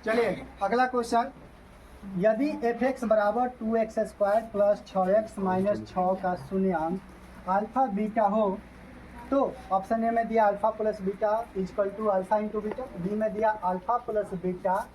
चलिए अगला क्वेश्चन, यदि f(x) बराबर 2x² प्लस 6x माइनस 6 का शून्यांक अल्फा बीटा हो तो ऑप्शन ए में दिया alpha plus beta equal to alpha into beta, B में दिया अल्फा प्लस बीटा,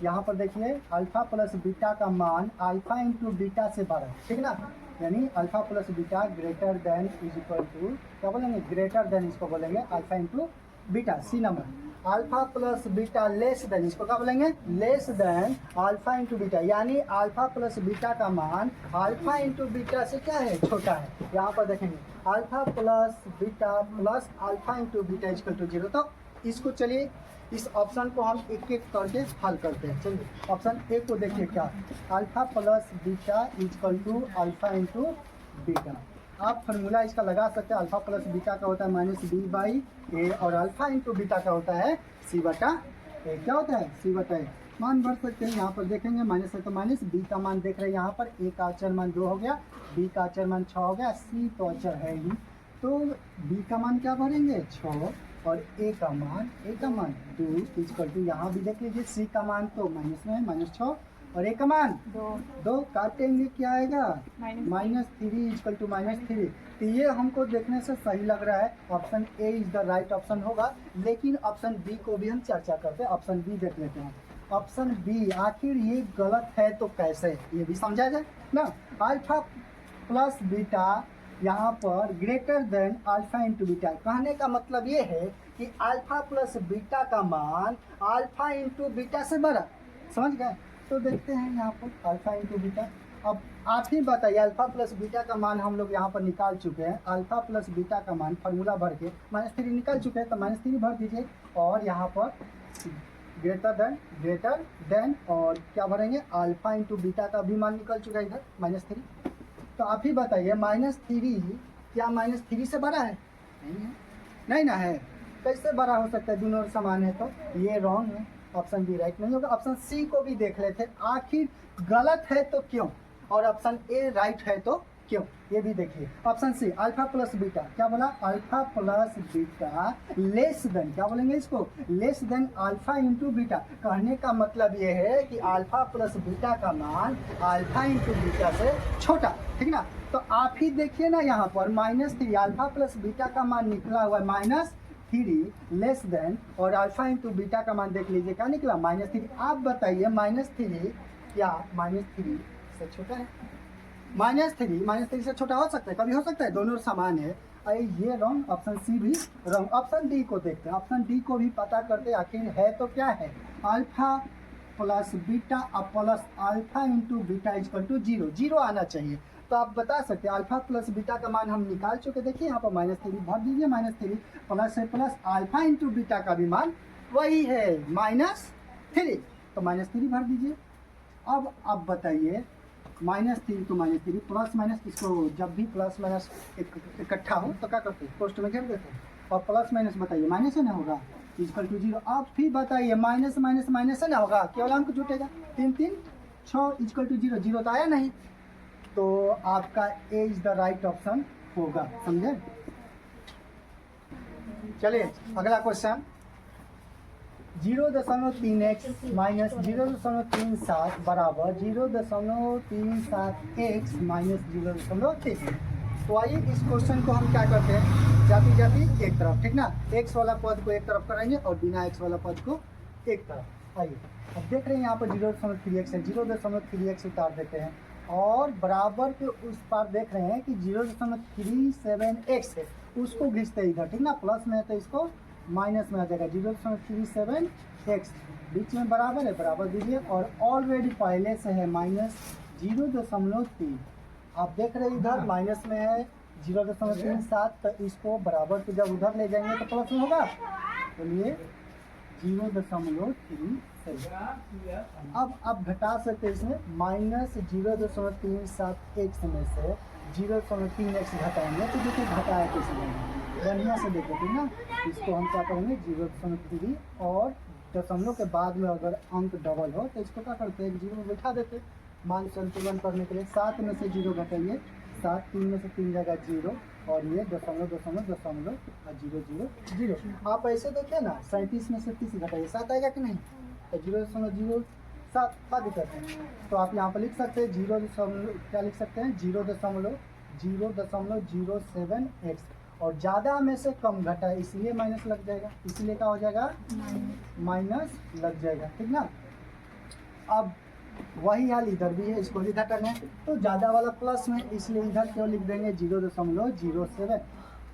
यहाँ पर देखिए अल्फा प्लस बीटा का मान अल्फा इंटू बीटा से बड़ा, ठीक ना, यानी alpha plus beta greater than equal to क्या बोलेंगे, ग्रेटर देन इसको बोलेंगे alpha into beta. C number alpha plus beta less than, इसको क्या बोलेंगे, less than alpha into beta, यानी अल्फा प्लस बीटा का मान अल्फा इंटू बीटा से क्या है, छोटा है। यहाँ पर देखेंगे alpha plus beta plus alpha into beta equal to 0। तो इसको चलिए इस ऑप्शन को हम एक एक करके हल करते हैं। चलिए ऑप्शन ए को देखिए, क्या alpha plus beta equal to alpha into beta. आप फार्मूला इसका लगा सकते हैं, अल्फा प्लस बीटा का होता है माइनस बी बाई ए और अल्फा इंटू बीटा का होता है सी बटा ए। क्या होता है, सी बटा ए। मान भर सकते हैं, यहाँ पर देखेंगे माइनस है तो माइनस, बी का मान देख रहे हैं यहाँ पर, ए का अचर मान 2 हो गया, बी का अचर मान 6 हो गया, सी तो अचर है ही, तो बी का मान क्या भरेंगे 6 और ए का मान 2 इक्वल टू, यहाँ भी देख लीजिए सी का मान तो माइनस में माइनस 6 और ए का मान 2 काटेंगे क्या आएगा -3 इक्वल टू -3। तो ये हमको देखने से सही लग रहा है, option A is the right option होगा। लेकिन ऑप्शन बी को भी हम चर्चा करते हैं, ऑप्शन बी देख लेते हैं। ऑप्शन बी आखिर ये गलत है तो कैसे, ये भी समझा जाए ना। अल्फा प्लस बीटा यहाँ पर greater than alpha into beta, कहने का मतलब ये है कि अल्फा प्लस बीटा का मान अल्फा इंटू बीटा से बड़ा, समझ गए। तो देखते हैं यहाँ पर अल्फा इंटू बीटा। अब आप ही बताइए, अल्फा प्लस बीटा का मान हम लोग यहाँ पर निकाल चुके हैं, अल्फा प्लस बीटा का मान फार्मूला भर के -3 निकाल चुके हैं, तो -3 भर दीजिए और यहाँ पर ग्रेटर देन और क्या भरेंगे अल्फा इंटू बीटा का भी मान निकल चुका है इधर -3। तो आप ही बताइए -3 क्या -3 से बड़ा है, नहीं ना है, कैसे बड़ा हो सकता है, दोनों समान है, तो ये रॉन्ग है, ऑप्शन बी राइट नहीं होगा। ऑप्शन सी को भी देख लेते, आखिर गलत है तो क्यों, और ऑप्शन ए राइट है तो क्यों, ये भी देखिए। Option C alpha plus beta, क्या बोला, alpha plus beta less than, क्या बोलेंगे इसको, less than alpha into beta. कहने का मतलब ये है कि अल्फा प्लस बीटा का मान अल्फा इंटू बीटा से छोटा, ठीक ना। तो आप ही देखिए ना यहाँ पर -3 अल्फा प्लस बीटा का मान निकला हुआ है -3 लेस देन, और अल्फा इंटू बीटा का मान देख लीजिए क्या निकला -3। आप बताइए -3 क्या -3 से छोटा है, -3 से छोटा हो सकता है, कभी हो सकता है, दोनों समान है। अरे ये रॉन्ग, ऑप्शन सी भी रॉन्ग। ऑप्शन डी को देखते हैं, ऑप्शन डी को भी पता करते हैं आखिर है तो क्या है, alpha plus beta plus alpha into beta equal to 0 आना चाहिए। तो आप बता सकते हैं अल्फा प्लस बीटा का मान हम निकाल चुके, देखिए यहाँ पर -3 भर दीजिए, -3 प्लस है प्लस अल्फा इंटू बीटा का भी मान वही है -3, तो -3 भर दीजिए। अब आप बताइए -3 तो -3 प्लस माइनस, इसको जब भी प्लस माइनस इकट्ठा हो तो क्या करते हैं, पोस्ट में घेर देते हैं, और प्लस माइनस बताइए माइनस है ना होगा इक्वल टू 0। आप फिर बताइए माइनस माइनस माइनस है ना होगा, केवल अंक जुटेगा, 3 3 6 इक्वल टू 0 तो आया नहीं, तो आपका ए इज द राइट ऑप्शन होगा, समझे। चलिए अगला क्वेश्चन, 0.3x माइनस 0.37 बराबर 0.37x माइनस 0.3। तो आइए इस क्वेश्चन को हम क्या करते हैं, जाती जाती एक तरफ, ठीक ना, x वाला पद को एक तरफ कराएंगे और बिना x वाला पद को एक तरफ। आइए अब देख रहे हैं यहाँ पर 0.3x है, 0.3x उतार देते हैं और बराबर के उस पार देख रहे हैं कि 0.37x है, उसको घिसते हैं इधर, ठीक ना, प्लस में है तो इसको माइनस में आ जाएगा, 0.37x बीच में बराबर है, बराबर दीजिए, और ऑलरेडी पहले से है -0.3। आप देख रहे हैं इधर माइनस में है 0.37, तो इसको बराबर के जब उधर ले जाएंगे तो प्लस में होगा, बोलिए 0.3। अब आप घटा सकते हैं इसमें -0.37x में से 0.3x घटाएंगे तो देखिए घटाया कैसे बढ़िया से देखो, ठीक ना। इसको हम क्या करेंगे 0.3 और दशमलव के बाद में अगर अंक डबल हो तो इसको क्या करते हैं 0 में बैठा देते, मान संतुलन करने के लिए 7 में से 0 घटाइए, 7 3 में से 3 जाएगा 0 और ये दशमलव दशमलव दशमलव और 0 0 0। आप ऐसे देखिए ना, 37 में से 30 घटाइए 7 आएगा कि नहीं, तो 0.07 का दिक्कत है। तो आप यहाँ पर लिख सकते हैं 0.07x और ज़्यादा में से कम घटा है इसलिए माइनस लग जाएगा, इसलिए क्या हो जाएगा माइनस लग जाएगा, ठीक ना। अब वही हाल इधर भी है, इसको भी घटाना है तो ज़्यादा वाला प्लस में, इसलिए इधर क्यों लिख देंगे 0.07।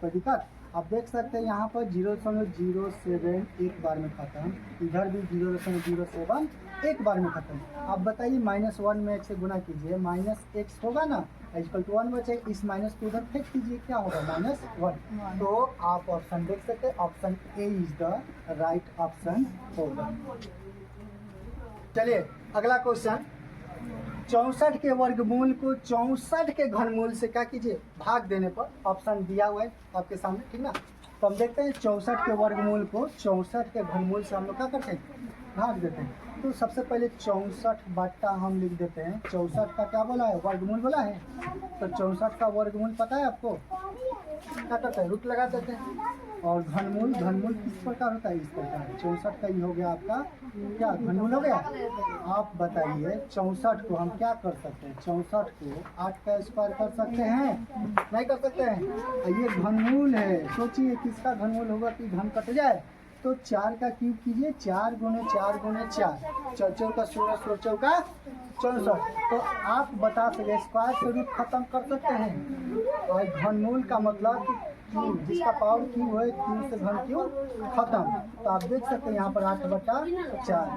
तो दिक्कत आप देख सकते हैं यहाँ पर 0.07 एक बार में खत्म, इधर भी 0.07 एक बार में खत्म। आप बताइए -1 में x से गुना कीजिए, -x होगा ना, =1 बचे, इस माइनस को उधर फेंक दीजिए, क्या होगा -1। तो आप ऑप्शन देख सकते हैं, option A is the right option होगा। चलिए अगला क्वेश्चन, 64 के वर्गमूल को 64 के घनमूल से क्या कीजिए भाग देने पर, ऑप्शन दिया हुआ है आपके सामने, ठीक ना। तो हम देखते हैं 64 के वर्गमूल को 64 के घनमूल से हम लोग क्या करते हैं भाग देते हैं। तो सबसे पहले 64 बट्टा हम लिख देते हैं, 64 का क्या बोला है वर्गमूल बोला है, तो 64 का वर्गमूल पता है आपको, क्या करते हैं रूट लगा देते हैं। और घनमूल किस प्रकार होता है, इस प्रकार 64 का ही हो गया आपका क्या घनमूल हो गया। आप बताइए 64 को हम क्या कर सकते हैं, 64 को 8 का स्क्वायर कर सकते हैं, नहीं कर सकते हैं। ये घनमूल है, सोचिए किसका घनमूल होगा कि घन कट जाए, तो 4 का क्यूब कीजिए, 4 गुने 4 गुने 4, 4 का 16, 16 का 64। तो आप बता सकते स्क्वायर से रूट खत्म कर सकते हैं। और घनमूल का मतलब क्यूब, जिसका पावर क्यूब है, क्यूब से घन क्यूब खत्म। तो आप देख सकते हैं यहाँ पर 8/4,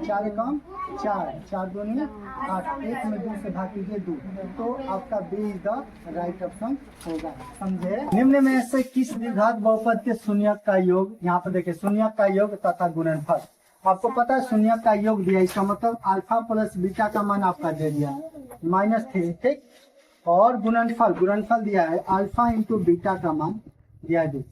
4 कम 4, 4 दूनी 8, 1 में 2 से भाग कीजिए 2, तो आपका B is the right option होगा, समझे। निम्न में से किस द्विघात बहुपद के शून्यक का योग, यहाँ पर देखिए शून्यक का योग तथा गुणनफल, आपको पता है शून्यक का योग दिया, इसका मतलब अल्फा प्लस बीटा का मान आपका दे दिया -3, ठीक। और गुणनफल दिया है अल्फा इंटू बीटा का मान दिया है 2।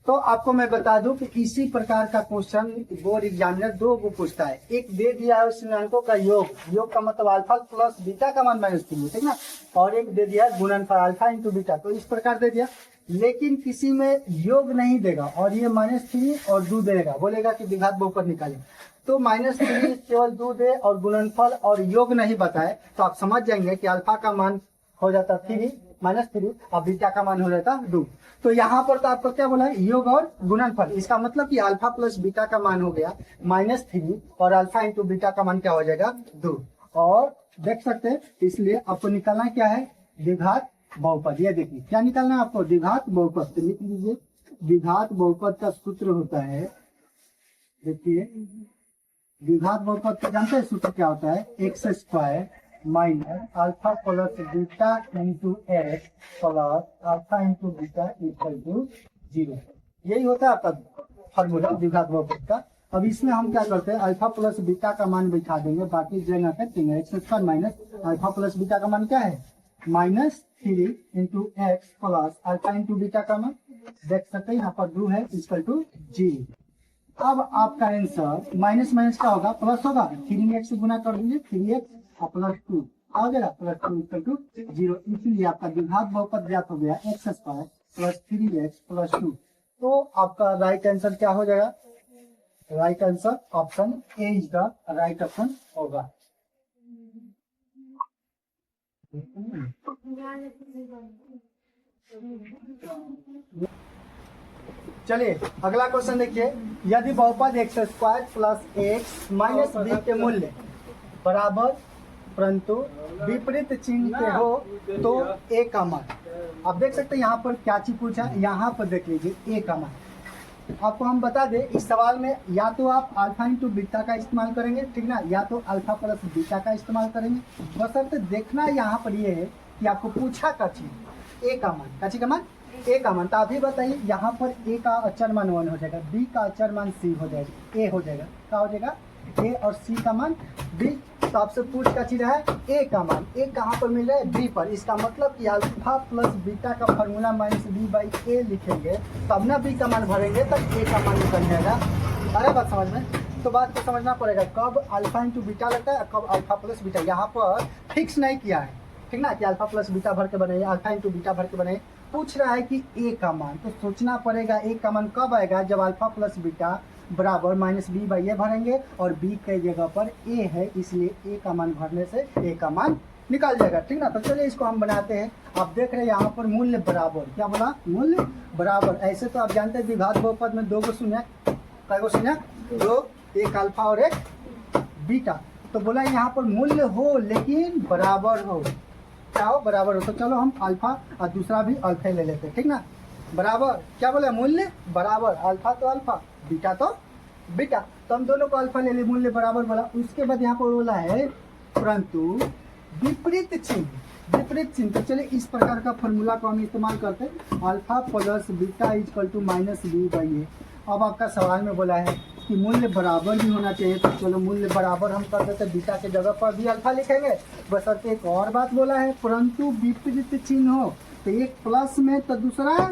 तो आपको मैं बता दूं कि इसी प्रकार का क्वेश्चन बोर्ड एग्जामिनर 2 को पूछता है, एक दे दिया है उस अंकों का योग का मतलब अल्फा प्लस बीटा का मान -3, ठीक ना, और एक दे दिया है गुणनफल अल्फा इंटू बीटा, तो इस प्रकार दे दिया। लेकिन किसी में योग नहीं देगा और ये -3 और 2 देगा, बोलेगा कि द्विघात बहुपद निकालें, तो -3 केवल 2 दे और गुणनफल और योग नहीं बताए, तो आप समझ जाएंगे कि अल्फा का मान हो जाता 3 -3 और बीटा का मान हो जाता 2। तो यहाँ पर तो आपको क्या बोला है योग और गुणनफल, इसका मतलब कि अल्फा प्लस बीटा का मान हो गया -3 और अल्फा इंटू बीटा का मान क्या हो जाएगा 2। और देख सकते हैं, इसलिए आपको निकालना क्या है द्विघात बहुपद। ये देखिए क्या निकालना है आपको द्विघात बहुपद, तो लिख लीजिए द्विघात बहुपद का सूत्र होता है, देखिए द्विघात बहुपद का जानते हैं सूत्र क्या होता है, x² minus alpha plus beta into x plus alpha into beta = 0। यही होता है आपका फॉर्मूला द्विघात बहुपद का। अब इसमें हम क्या करते हैं अल्फा प्लस बीटा का मान बैठा देंगे, बाकी जगह पे देंगे x² minus alpha plus beta का मान क्या है -3 into x plus alpha into beta का मान देख सकते हैं यहाँ पर 2 है = 0। अब आपका आंसर माइनस क्या होगा प्लस होगा, 3x से गुना कर दीजिए 3x प्लस 2 आ गया, +2 = 0। इसीलिए आपका द्विघात बहुपद ज्ञात हो गया x² + 3x + 2। तो आपका राइट आंसर क्या हो जाएगा, right answer option A is the right option होगा। चलिए अगला क्वेश्चन देखिए, यदि बहुपद x² + x - b के मूल्य बराबर परंतु विपरीत चिन्ह के हो तो a का मान, आप देख सकते हैं यहाँ पर क्या चीज पूछा है, यहाँ पर देख लीजिए a का मान। आपको हम बता दें इस सवाल में या तो आप अल्फा इंटू बीटा का इस्तेमाल करेंगे, ठीक ना, या तो अल्फा प्लस बीटा का इस्तेमाल करेंगे। बशर्ते देखना यहाँ पर ये है कि आपको पूछा का चीज ए का मान, का मान ए का मान। तो अभी बताइए यहाँ पर ए का अचर मान 1 हो जाएगा, बी का अचर मान सी हो जाएगा, ए हो जाएगा, क्या हो जाएगा ए और सी का मान बी। तो आपसे पूछ का चीज है ए का मान, ए कहाँ पर मिल रहा है बी पर, इसका मतलब कि अल्फा प्लस बीटा का फॉर्मूला -b/a लिखेंगे तब ना बी का मान भरेंगे तब ए का मान निकल जाएगा। अरे बात समझ में, तो बात को समझना पड़ेगा कब अल्फा इंटू बीटा लगता है कब अल्फा प्लस बीटा, यहाँ पर फिक्स नहीं किया है, ठीक ना, कि अल्फा प्लस बीटा भर के बने अल्फा इंटू बीटा भर के बने। पूछ रहा है कि ए का मान, तो सोचना पड़ेगा ए का मान कब आएगा जब अल्फा प्लस बीटा बराबर माइनस बी बाई ए भरेंगे और बी के जगह पर ए है, इसलिए ए का मान भरने से ए का मान निकल जाएगा। ठीक ना। तो चलिए इसको हम बनाते हैं। आप देख रहे हैं यहाँ पर मूल्य बराबर, क्या बोला, मूल्य बराबर। ऐसे तो आप जानते हैं द्विघात बहुपद में दो गो शून्य, कै गो शून्य, दो, एक अल्फा और एक बीटा। तो बोला यहाँ पर मूल्य हो लेकिन बराबर हो, क्या हो, बराबर हो। तो चलो हम अल्फा और दूसरा भी अल्फा ले लेते हैं। ठीक ना। बराबर क्या बोला, मूल्य बराबर, अल्फा तो अल्फा, बीटा तो बीटा। तो हम दोनों को अल्फा ले ले, मूल्य बराबर बोला। उसके बाद यहाँ पर बोला है परंतु विपरीत चिन्ह, विपरीत चिन्ह। तो चलिए इस प्रकार का फॉर्मूला को हम इस्तेमाल करते हैं, alpha plus beta equal to minus B by A. अब आपका सवाल में बोला है कि मूल्य बराबर भी होना चाहिए, तो चलो मूल्य बराबर हम कर देते, बीटा के जगह पर भी अल्फा लिखेंगे। बशर्ते एक और बात बोला है, परंतु विपरीत चिन्ह हो, तो एक प्लस में तो दूसरा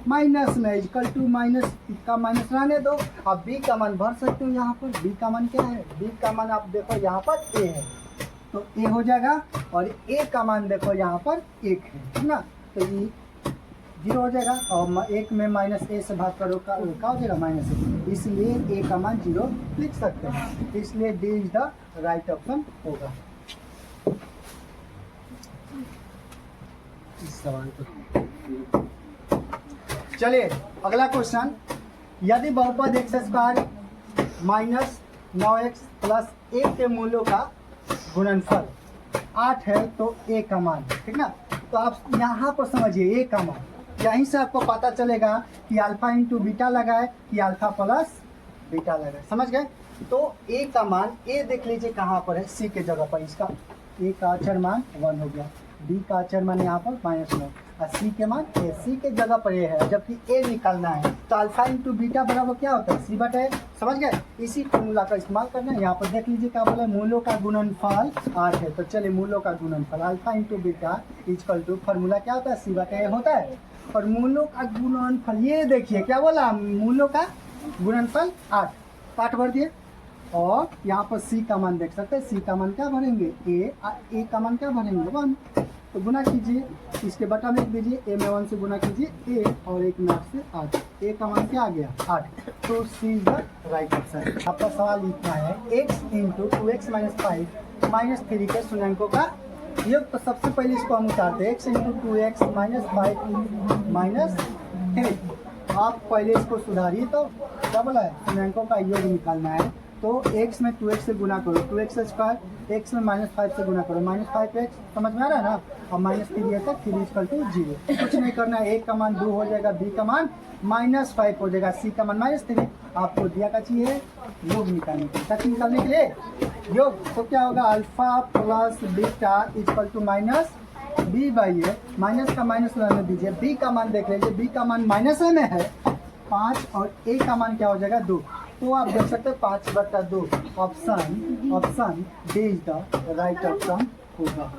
माइनस में, इक्वल टू माइनस का माइनस रहने दो। अब बी का मान भर सकते हो यहाँ पर। बी का मान क्या है, बी का मान आप देखो यहाँ पर ए है, तो ए हो जाएगा, और ए का मान देखो यहाँ पर एक है, ठीक ना। तो ये 0 हो जाएगा, और एक में माइनस ए से भाग करो का हो जाएगा माइनस ए, इसलिए ए का मान 0 लिख सकते हैं। इसलिए D is the right option होगा इस सवाल को। चलिए अगला क्वेश्चन, यदि बहुपद x square minus 9x plus 1 के मूल्यों का गुणनफल 8 है तो ए का मान, ठीक ना। तो आप यहाँ पर समझिए ए का मान, यहीं से आपको पता चलेगा कि अल्फा इंटू बीटा लगाए कि अल्फा प्लस बीटा लगाए, समझ गए। तो ए का मान, ए देख लीजिए कहाँ पर है, सी के जगह पर। इसका ए का अक्षर मान 1 हो गया, बी का अक्षर मान यहाँ पर -9, और सी के मान ए, सी के जगह पर ए है, जबकि ए निकालना है। तो अल्फा इंटू बीटा बराबर क्या होता है, सी बटा ए, समझ गए। इसी फॉर्मूला का इस्तेमाल करना है। यहाँ पर देख लीजिए क्या बोला, मूलों का गुणनफल 8 है। तो चलिए मूलों का गुणनफल alpha into beta equal to, formula क्या होता है, सी बटा ए होता है। और मूलों का गुणनफल, ये देखिए क्या बोला, मूलों का गुणनफल 8 भर दिए। और यहाँ पर सी का मान देख सकते हैं, सी का मान क्या भरेंगे, ए का मान क्या भरेंगे 1। तो गुना कीजिए, इसके बटा में लिख दीजिए, ए में 1 से गुना कीजिए ए, और 1 में 8 से 8, ए का मान क्या आ गया 8। तो सी इज द राइट आंसर। आपका सवाल इतना है, x into 2x minus 5 minus 3 के शून्यांकों का योग। तो सबसे पहले इसको हम उतारते हैं, x into 2x minus 5 minus 3। आप पहले इसको सुधारिए। तो क्या बोला है, शून्यांकों का योग निकालना है। तो x में 2x से गुना करो, 2x स्क्वायर, x में -5 से गुना करो, -5x, समझ में आ रहा है ना। और -3 है तो 3 इक्वल टू 0। कुछ नहीं करना है, a का मान 2 हो जाएगा, b का मान -5 हो जाएगा, c का मान -3। आपको दिया का चाहिए योग निकालने के लिए, ताकि निकालने के लिए योग। तो क्या होगा, alpha plus beta equal to minus B by A, minus का माइनस रहने दीजिए। b का मान देख लीजिए, b का मान माइनस में है 5, और a का मान क्या हो जाएगा 2। तो आप देख सकते हैं 5/2 option D is the right option होगा।